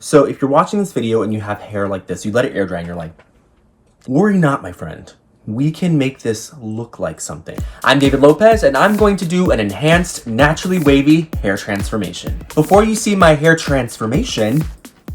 So if you're watching this video and you have hair like this, you let it air dry and you're like, worry not, my friend. We can make this look like something. I'm David Lopez and I'm going to do an enhanced, naturally wavy hair transformation. Before you see my hair transformation,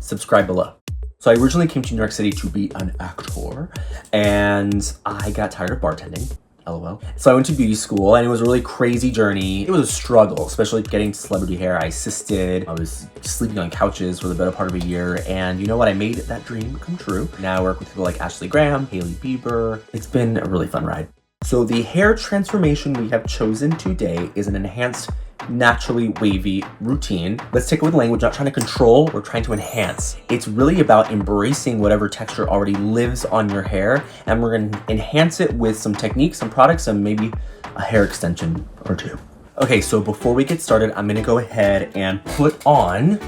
subscribe below. So I originally came to New York City to be an actor and I got tired of bartending. LOL. So I went to beauty school and it was a really crazy journey. It was a struggle, especially getting to celebrity hair. I assisted. I was sleeping on couches for the better part of a year. And you know what? I made that dream come true. Now I work with people like Ashley Graham, Hailey Bieber. It's been a really fun ride. So the hair transformation we have chosen today is an enhanced, naturally wavy routine. Let's take it with language, not trying to control, we're trying to enhance. It's really about embracing whatever texture already lives on your hair, and we're gonna enhance it with some techniques, some products, and maybe a hair extension or two. Okay, so before we get started, I'm gonna go ahead and put on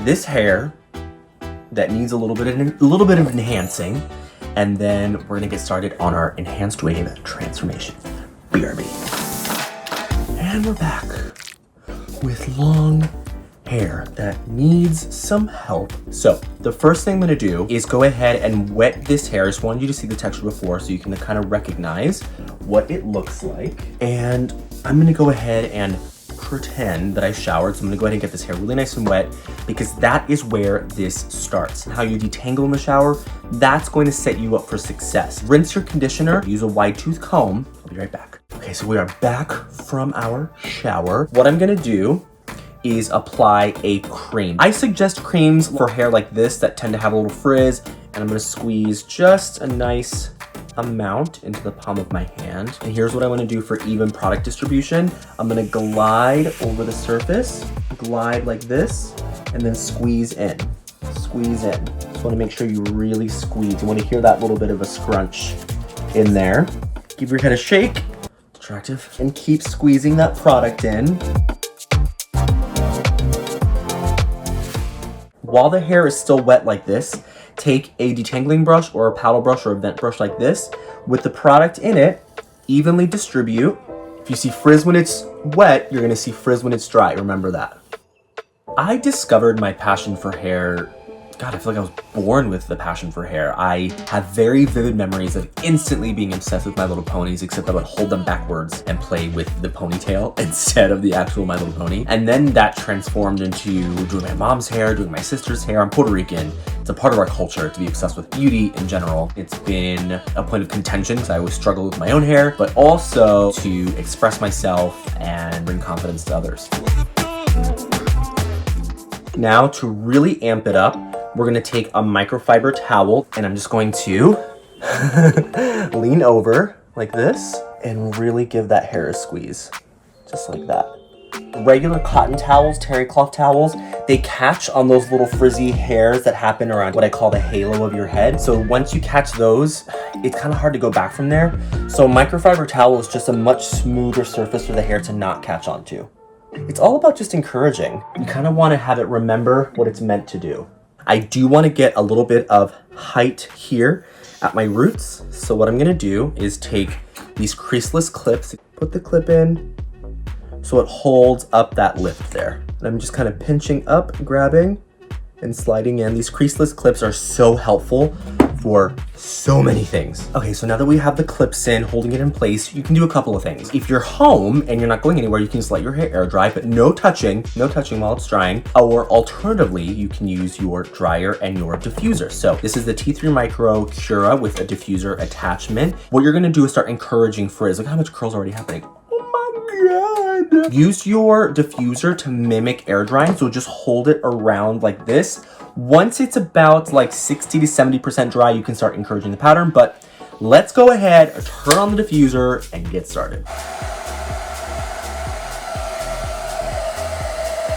this hair that needs a little bit of enhancing, and then we're gonna get started on our enhanced wave transformation. BRB. And we're back with long hair that needs some help. So the first thing I'm gonna do is go ahead and wet this hair. I just wanted you to see the texture before so you can kind of recognize what it looks like. And I'm gonna go ahead and pretend that I showered. So I'm gonna go ahead and get this hair really nice and wet because that is where this starts. How you detangle in the shower, that's going to set you up for success. Rinse your conditioner, use a wide tooth comb. I'll be right back. Okay, so we are back from our shower. What I'm gonna do is apply a cream. I suggest creams for hair like this that tend to have a little frizz, and I'm gonna squeeze just a nice amount into the palm of my hand. And here's what I wanna do for even product distribution. I'm gonna glide over the surface, glide like this, and then squeeze in, squeeze in. Just wanna make sure you really squeeze. You wanna hear that little bit of a scrunch in there. Give your head a shake, attractive, and keep squeezing that product in. While the hair is still wet like this, take a detangling brush or a paddle brush or a vent brush like this. With the product in it, evenly distribute. If you see frizz when it's wet, you're gonna see frizz when it's dry, remember that. I discovered my passion for hair. God, I feel like I was born with the passion for hair. I have very vivid memories of instantly being obsessed with My Little Ponies, except I would hold them backwards and play with the ponytail instead of the actual My Little Pony. And then that transformed into doing my mom's hair, doing my sister's hair. I'm Puerto Rican. It's a part of our culture to be obsessed with beauty in general. It's been a point of contention because I always struggle with my own hair, but also to express myself and bring confidence to others. Now, to really amp it up, we're gonna take a microfiber towel and I'm just going to lean over like this and really give that hair a squeeze, just like that. Regular cotton towels, terry cloth towels, they catch on those little frizzy hairs that happen around what I call the halo of your head. So once you catch those, it's kind of hard to go back from there. So microfiber towel is just a much smoother surface for the hair to not catch onto. It's all about just encouraging. You kind of want to have it remember what it's meant to do. I do want to get a little bit of height here at my roots. So what I'm going to do is take these creaseless clips, put the clip in so it holds up that lift there. And I'm just kind of pinching up, grabbing, and sliding in. These creaseless clips are so helpful for so many things. Okay, so now that we have the clips in, holding it in place, you can do a couple of things. If you're home and you're not going anywhere, you can just let your hair air dry, but no touching while it's drying. Or alternatively, you can use your dryer and your diffuser. So this is the T3 Micro Cura with a diffuser attachment. What you're gonna do is start encouraging frizz. Look how much curl's already happening. Oh my God. Use your diffuser to mimic air drying. So just hold it around like this. Once it's about like 60 to 70% dry, you can start encouraging the pattern, but let's go ahead, turn on the diffuser and get started.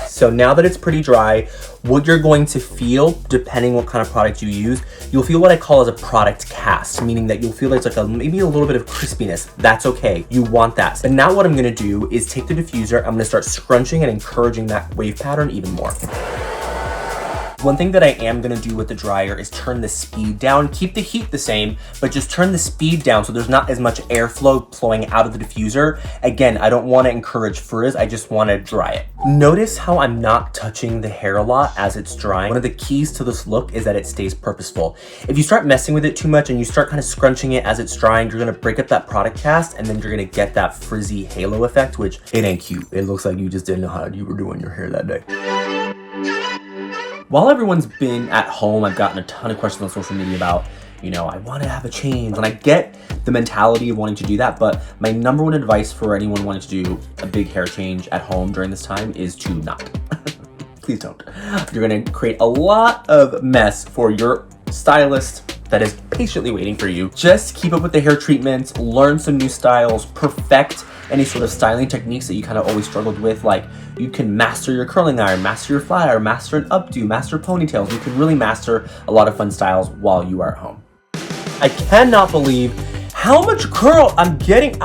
So now that it's pretty dry, what you're going to feel, depending what kind of product you use, you'll feel what I call as a product cast, meaning that you'll feel there's like maybe a little bit of crispiness. That's okay, you want that. But now what I'm gonna do is take the diffuser, I'm gonna start scrunching and encouraging that wave pattern even more. One thing that I am gonna do with the dryer is turn the speed down, keep the heat the same, but just turn the speed down so there's not as much airflow flowing out of the diffuser. Again, I don't wanna encourage frizz, I just wanna dry it. Notice how I'm not touching the hair a lot as it's drying. One of the keys to this look is that it stays purposeful. If you start messing with it too much and you start kind of scrunching it as it's drying, you're gonna break up that product cast and then you're gonna get that frizzy halo effect, which it ain't cute. It looks like you just didn't know how you were doing your hair that day. While everyone's been at home, I've gotten a ton of questions on social media about, you know, I want to have a change, and I get the mentality of wanting to do that, but my number one advice for anyone wanting to do a big hair change at home during this time is to not. Please don't. You're gonna create a lot of mess for your stylist that is patiently waiting for you. Just keep up with the hair treatments, learn some new styles, perfect any sort of styling techniques that you kind of always struggled with. Like, you can master your curling iron, master your flat iron, master an updo, master ponytails. You can really master a lot of fun styles while you are at home. I cannot believe how much curl I'm getting.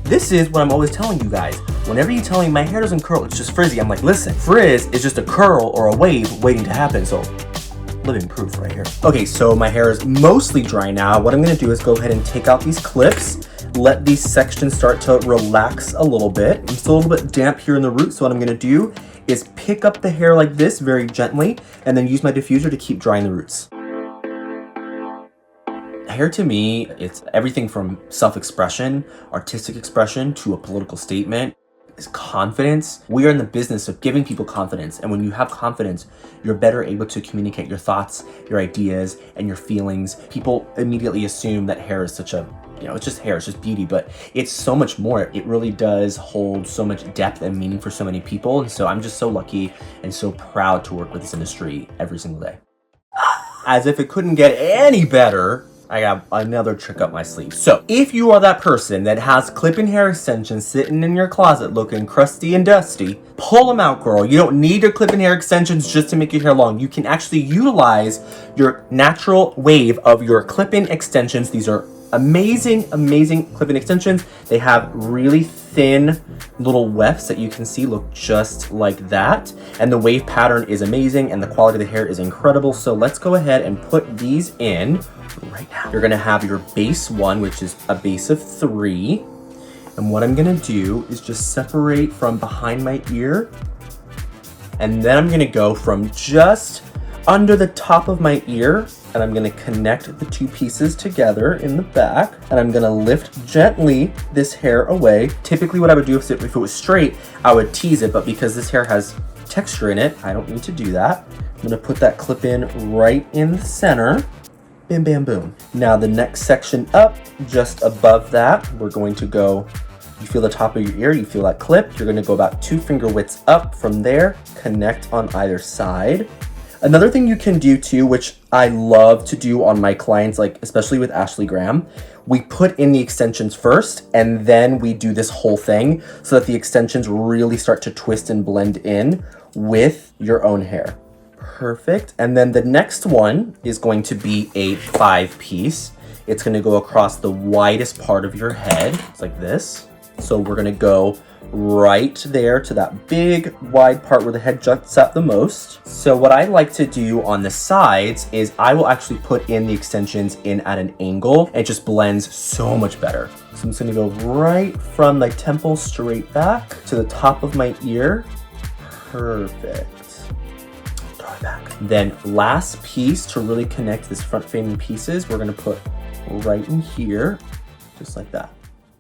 This is what I'm always telling you guys. Whenever you tell me my hair doesn't curl, it's just frizzy, I'm like, listen, frizz is just a curl or a wave waiting to happen. So living proof right here. Okay, so my hair is mostly dry now. What I'm gonna do is go ahead and take out these clips, let these sections start to relax a little bit. I'm still a little bit damp here in the root, so what I'm gonna do is pick up the hair like this very gently and then use my diffuser to keep drying the roots. Hair to me, it's everything from self-expression, artistic expression, to a political statement. Is confidence. We are in the business of giving people confidence, and when you have confidence, you're better able to communicate your thoughts, your ideas, and your feelings. People immediately assume that hair is such a, you know, it's just hair, it's just beauty, but it's so much more. It really does hold so much depth and meaning for so many people, and so I'm just so lucky and so proud to work with this industry every single day. As if it couldn't get any better, I got another trick up my sleeve. So if you are that person that has clip-in hair extensions sitting in your closet looking crusty and dusty, pull them out, girl. You don't need your clip-in hair extensions just to make your hair long. You can actually utilize your natural wave of your clip-in extensions. These are amazing, amazing clip-in extensions. They have really thin little wefts that you can see look just like that. And the wave pattern is amazing and the quality of the hair is incredible. So let's go ahead and put these in right now. You're gonna have your base one, which is a base of 3. And what I'm gonna do is just separate from behind my ear. And then I'm gonna go from just under the top of my ear, and I'm gonna connect the 2 pieces together in the back, and I'm gonna lift gently this hair away. Typically what I would do if it was straight, I would tease it, but because this hair has texture in it, I don't need to do that. I'm gonna put that clip in right in the center. Bam, bam, boom. Now the next section up, just above that, we're going to go, you feel the top of your ear, you feel that clip, you're gonna go about 2 finger widths up from there, connect on either side. Another thing you can do too, which I love to do on my clients, like especially with Ashley Graham, we put in the extensions first and then we do this whole thing so that the extensions really start to twist and blend in with your own hair. Perfect. And then the next one is going to be a 5-piece. It's going to go across the widest part of your head. It's like this. So we're going to go right there to that big wide part where the head juts out the most. So what I like to do on the sides is I will actually put in the extensions in at an angle, and it just blends so much better. So I'm just going to go right from the temple straight back to the top of my ear. Perfect. Back. Then last piece to really connect this front fading pieces, we're gonna put right in here, just like that.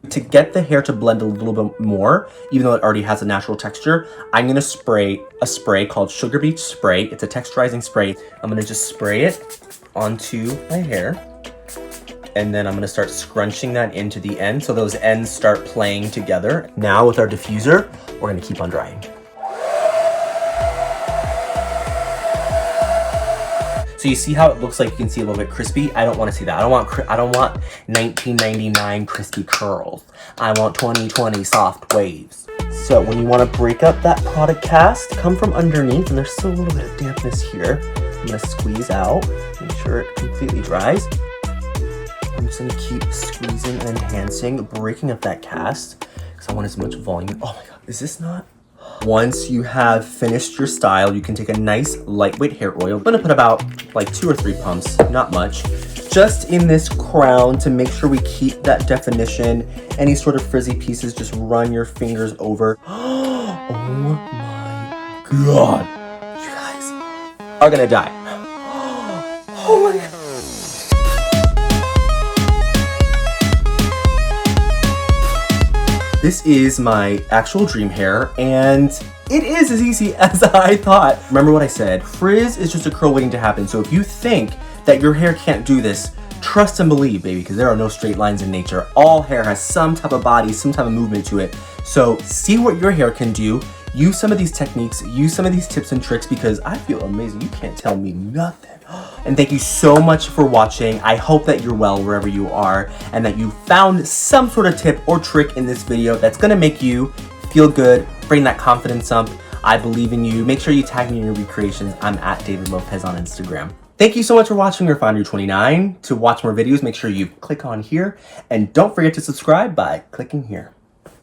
To get the hair to blend a little bit more, even though it already has a natural texture, I'm gonna spray a spray called Sugar Beach Spray. It's a texturizing spray. I'm gonna just spray it onto my hair, and then I'm gonna start scrunching that into the end so those ends start playing together. Now with our diffuser, we're gonna keep on drying. So you see how it looks like you can see a little bit crispy? I don't want to see that. I don't want 1999 crispy curls. I want 2020 soft waves. So when you want to break up that product cast, come from underneath, and there's still a little bit of dampness here. I'm gonna squeeze out, make sure it completely dries. I'm just gonna keep squeezing and enhancing, breaking up that cast, because I want as much volume. Oh my God, is this not? Once you have finished your style, you can take a nice lightweight hair oil. I'm gonna put about like 2 or 3 pumps, not much, just in this crown to make sure we keep that definition. Any sort of frizzy pieces, just run your fingers over. Oh my God. You guys are gonna die. Oh my God. This is my actual dream hair, and it is as easy as I thought. Remember what I said, frizz is just a curl waiting to happen. So if you think that your hair can't do this, trust and believe, baby, because there are no straight lines in nature. All hair has some type of body, some type of movement to it. So see what your hair can do. Use some of these techniques, use some of these tips and tricks, because I feel amazing. You can't tell me nothing. And thank you so much for watching. I hope that you're well wherever you are and that you found some sort of tip or trick in this video that's gonna make you feel good, bring that confidence up. I believe in you. Make sure you tag me in your recreations. I'm at David Lopez on Instagram. Thank you so much for watching Refinery29. To watch more videos, make sure you click on here and don't forget to subscribe by clicking here.